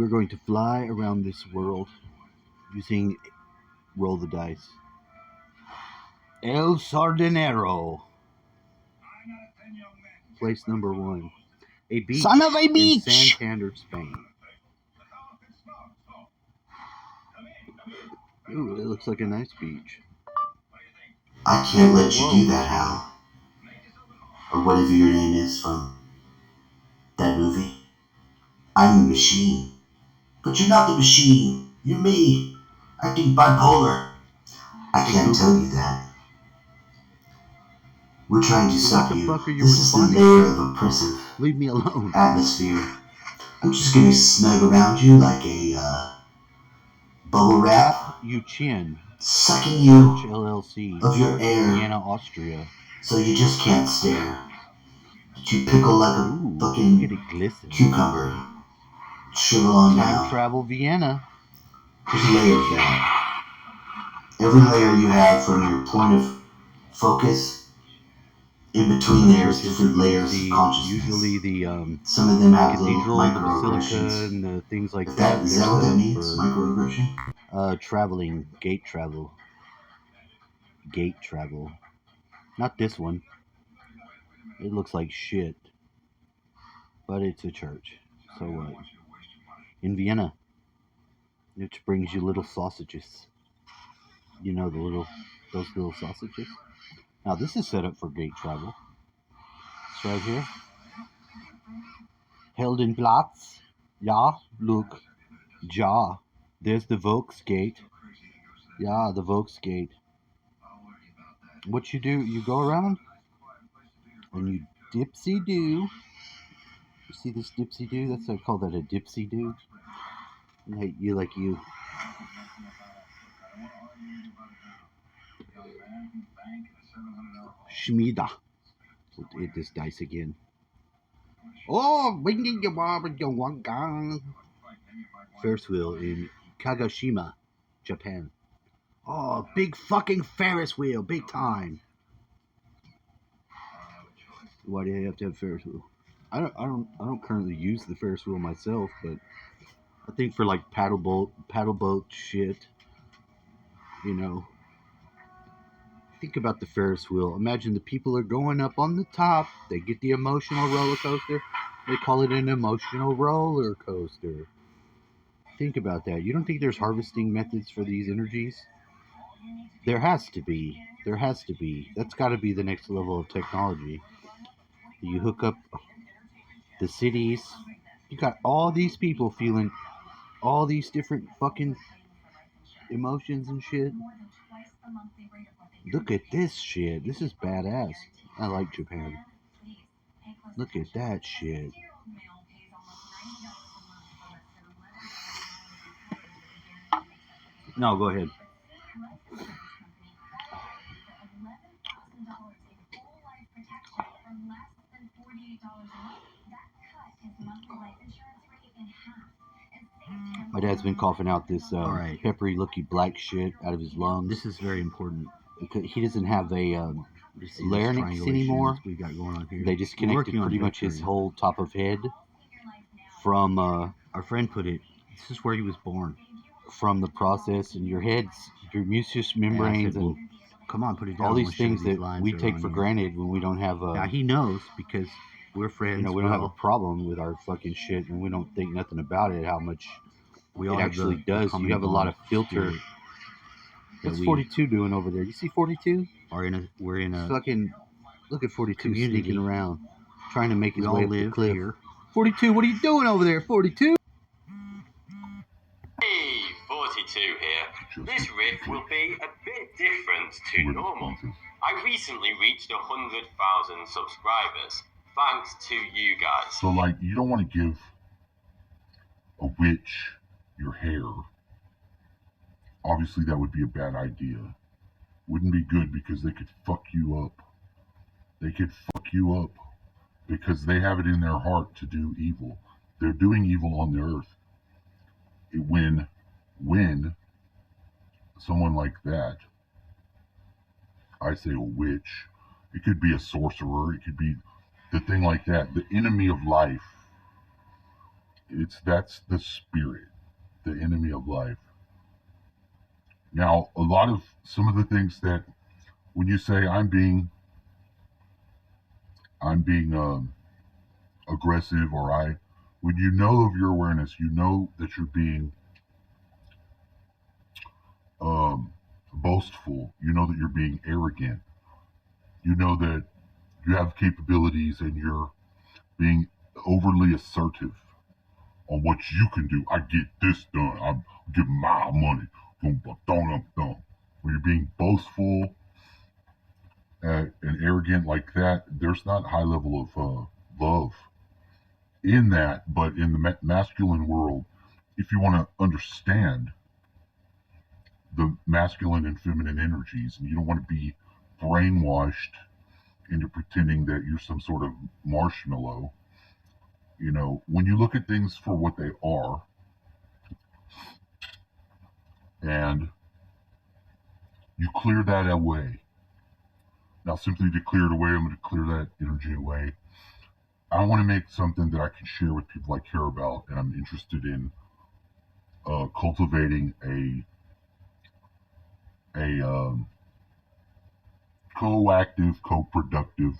We're going to fly around this world using roll the dice. El Sardinero. Place number 1. A beach Son of a in beach! Santander, Spain. Ooh, it looks like a nice beach. I can't let you do that, Hal. Or whatever your name is from that movie. I'm the machine. But you're not the machine. You're me. Acting bipolar. I can't tell you that. We're trying to So what stop the you. fuck are you This is the responding layer to? of oppressive Leave me alone. atmosphere. I'm just gonna snug around you like a bubble wrap, You chin. sucking you Sumbitch LLC. of your air Vienna, Austria. so you just can't stare. But you pickle like a Ooh, look at fucking it glisten. cucumber. Shrivel on Time down. travel Vienna. There's a layer of that. Every layer you have from your point of focus, in between there's different layers of consciousness. Usually the Some of them have little cathedral, the basilica, microaggressions. and the things like Is that. that They're what set that up means? for Microaggression? traveling, gate travel. Gate travel. Not this one. It looks like shit. But it's a church. So what? In Vienna. Which brings you little sausages. You know those little sausages? Now this is set up for gate travel. It's right here. Heldenplatz. Ja, look. Ja. There's the Volksgate. Yeah, the Volksgate. What you do, you go around and you dipsy-do. You see this dipsy-do? That's what I call that, a dipsy-do. Like you. Schmieda. We'll hit this dice again. Oh, Ferris wheel in Kagoshima, Japan. Oh, big fucking Ferris wheel, big time. Why do you have to have Ferris wheel? I don't currently use the Ferris wheel myself, but I think for like paddle boat shit, you know. Think about the Ferris wheel. Imagine the people are going up on the top. They get the emotional roller coaster. They call it an emotional roller coaster. Think about that. You don't think there's harvesting methods for these energies? There has to be. There has to be. That's got to be the next level of technology. You hook up the cities. You got all these people feeling all these different fucking emotions and shit. Look at this shit. This is badass. I like Japan. Look at that shit. No, go ahead. My dad's been coughing out this peppery looky black shit out of his lungs. This is very important. He doesn't have a larynx anymore. We got going on here. They disconnected pretty much his whole top of head from Our friend put it. This is where he was born. From the process, and your mucous membranes, said, well, and come on, put it down. all I these wanna show you things these that lines we are take on for here. granted when we don't have Now he knows because we're friends. we don't have a problem with our fucking shit, and we don't think nothing about it. How much we it all actually does. You have a lot of filter. What's 42 doing over there? You see 42? We're in a Fucking look at 42 community. sneaking around, trying to make his We way all up the live cliff. here. 42, what are you doing over there? 42? Hey, 42 here. This riff will be a bit different to normal. I recently reached 100,000 subscribers, thanks to you guys. So, like, you don't want to give a witch your hair. Obviously, that would be a bad idea. Wouldn't be good because they could fuck you up. They could fuck you up because they have it in their heart to do evil. They're doing evil on the earth. When someone like that, I say a witch, it could be a sorcerer, it could be the thing like that, the enemy of life That's the spirit, the enemy of life. Now, a lot of some of the things that when you say I'm being aggressive, or when you know of your awareness, you know that you're being um, boastful. You know that you're being arrogant. You know that you have capabilities and you're being overly assertive on what you can do. I get this done. I'm getting my money. When you're being boastful and arrogant like that, there's not a high level of love in that. But in the masculine world, if you want to understand the masculine and feminine energies, and you don't want to be brainwashed into pretending that you're some sort of marshmallow, when you look at things for what they are, and you clear that away. Now, simply to clear it away, I'm going to clear that energy away. I want to make something that I can share with people I care about, and I'm interested in cultivating a co-active, co-productive,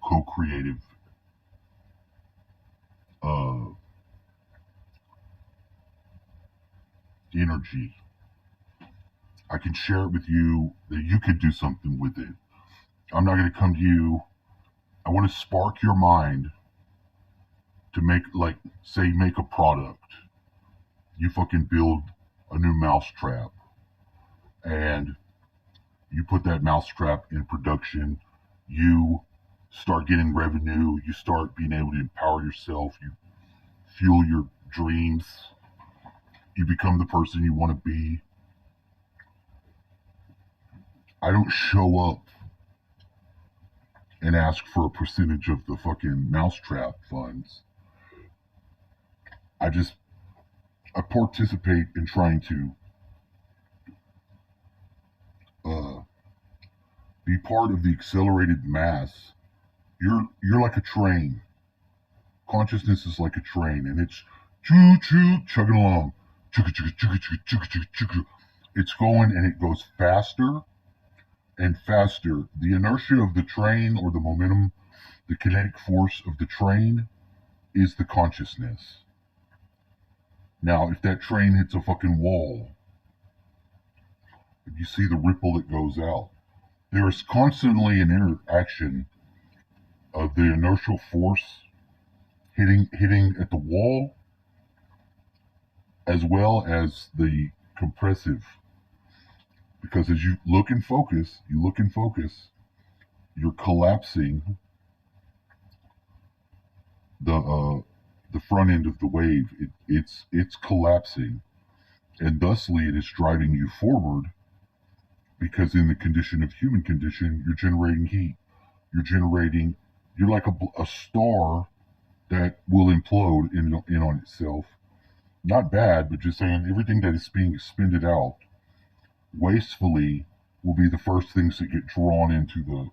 co-creative uh, energy. I can share it with you that you could do something with it. I'm not going to come to you. I want to spark your mind to make, like, say, make a product. You fucking build a new mousetrap, and you put that mousetrap in production. You start getting revenue. You start being able to empower yourself. You fuel your dreams. You become the person you want to be. I don't show up and ask for a percentage of the fucking mousetrap funds. I participate in trying to uh, be part of the accelerated mass. You're like a train. Consciousness is like a train, and it's choo choo chugging along. Chugga chugga chugga chugga chugga chugga chugga. It's going, and it goes faster and faster. The inertia of the train, or the momentum, the kinetic force of the train, is the consciousness. Now, if that train hits a fucking wall, you see the ripple that goes out. There is constantly an interaction of the inertial force hitting at the wall, as well as the compressive. Because as you look and focus, you're collapsing the front end of the wave. It's collapsing, and thusly it is driving you forward. Because in the condition of human condition, you're generating heat. You're like a star that will implode in on itself. Not bad, but just saying, everything that is being expended out wastefully will be the first things that get drawn into the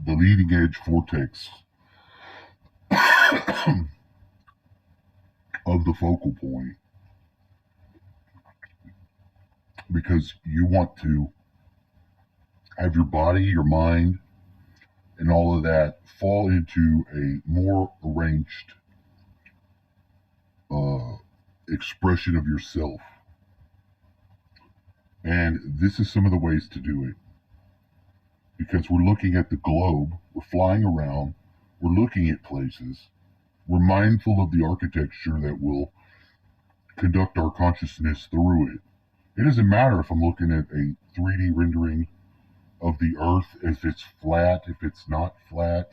leading edge vortex of the focal point. Because you want to have your body, your mind, and all of that fall into a more arranged expression of yourself. And this is some of the ways to do it. Because we're looking at the globe, we're flying around, we're looking at places, we're mindful of the architecture that will conduct our consciousness through it. It doesn't matter if I'm looking at a 3D rendering of the earth, if it's flat, if it's not flat.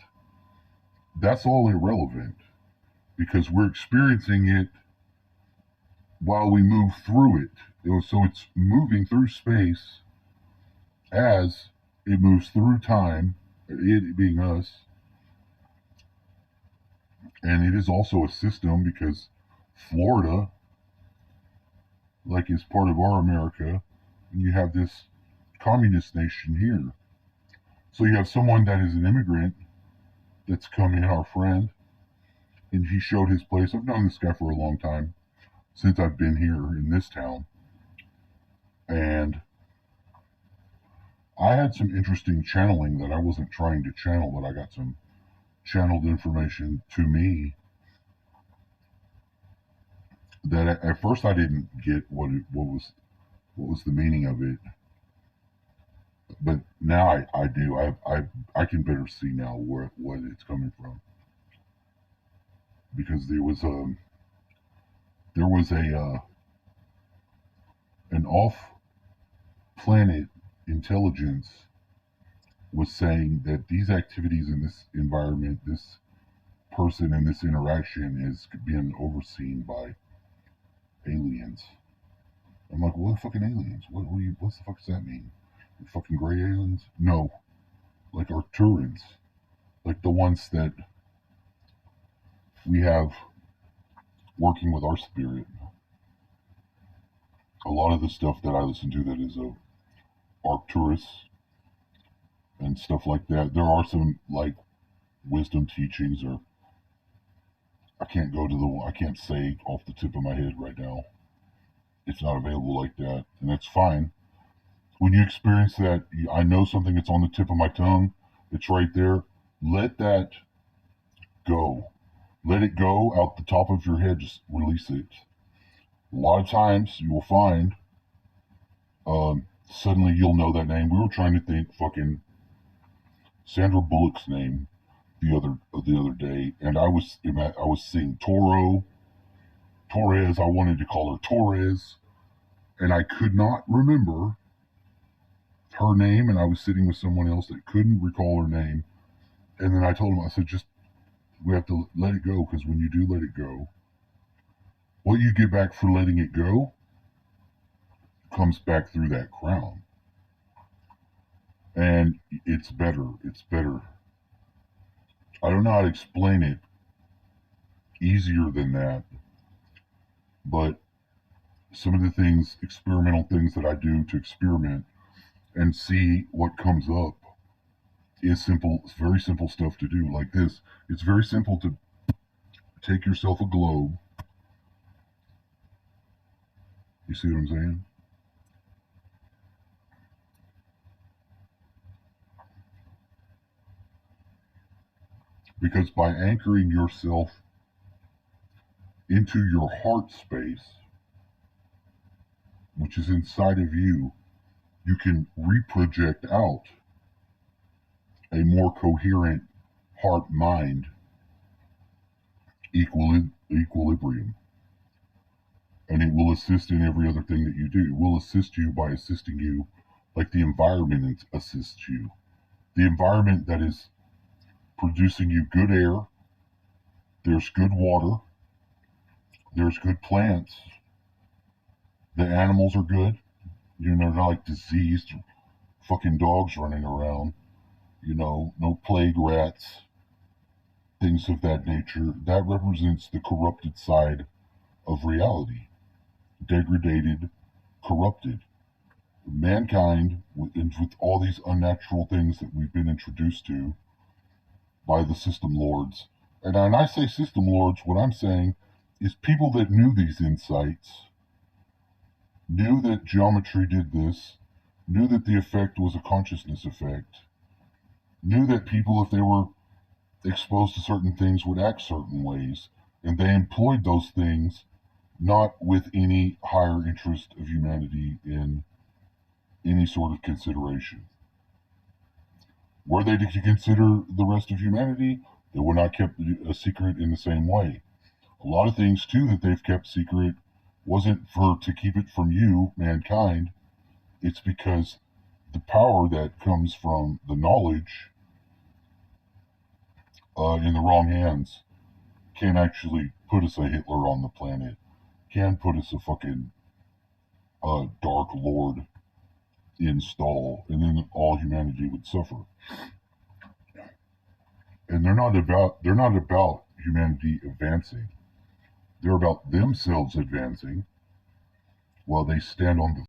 That's all irrelevant, because we're experiencing it while we move through it. So it's moving through space as it moves through time, it being us. And it is also a system, because Florida, like, is part of our America, and you have this communist nation here. So you have someone that is an immigrant that's come in, our friend, And he showed his place. I've known this guy for a long time, since I've been here in this town. And I had some interesting channeling that I wasn't trying to channel, but I got some channeled information to me that at first I didn't get what was the meaning of it, but now I do. I can better see now what it's coming from, because there was a an off planet intelligence was saying that these activities in this environment, this person and this interaction is being overseen by aliens. I'm like, what fucking aliens? What's the fuck does that mean? Fucking gray aliens? No, like Arcturans, like the ones that we have working with our spirit. A lot of the stuff that I listen to that is of Arcturus and stuff like that. There are some like wisdom teachings, or I can't say off the tip of my head right now. It's not available like that, and that's fine. When you experience that, I know something that's on the tip of my tongue. It's right there. Let that go. Let it go out the top of your head. Just release it. A lot of times you will find suddenly you'll know that name. We were trying to think fucking Sandra Bullock's name the other day, and I was seeing Torres. I wanted to call her Torres, and I could not remember her name, and I was sitting with someone else that couldn't recall her name, and then I told him, I said, we have to let it go, because when you do let it go, what you get back for letting it go comes back through that crown. And it's better. I don't know how to explain it easier than that, but some of the things, experimental things that I do to experiment and see what comes up is simple. It's very simple stuff to do, like this. It's very simple to take yourself a globe. You see what I'm saying? Because by anchoring yourself into your heart space, which is inside of you, you can reproject out a more coherent heart-mind equilibrium. And it will assist in every other thing that you do. It will assist you by assisting you like the environment assists you. The environment that is producing you good air, there's good water, there's good plants, the animals are good, they're not like diseased fucking dogs running around, no plague rats, things of that nature. That represents the corrupted side of reality. Degraded, corrupted. Mankind, with all these unnatural things that we've been introduced to by the system lords. And when I say system lords, what I'm saying is people that knew these insights, knew that geometry did this, knew that the effect was a consciousness effect, knew that people, if they were exposed to certain things, would act certain ways, and they employed those things not with any higher interest of humanity in any sort of consideration. Were they to consider the rest of humanity, they were not kept a secret in the same way. A lot of things, too, that they've kept secret wasn't to keep it from you, mankind. It's because the power that comes from the knowledge in the wrong hands can actually put us a Hitler on the planet, can put us a fucking Dark Lord install, and then all humanity would suffer. And they're not about humanity advancing. They're about themselves advancing while they stand on the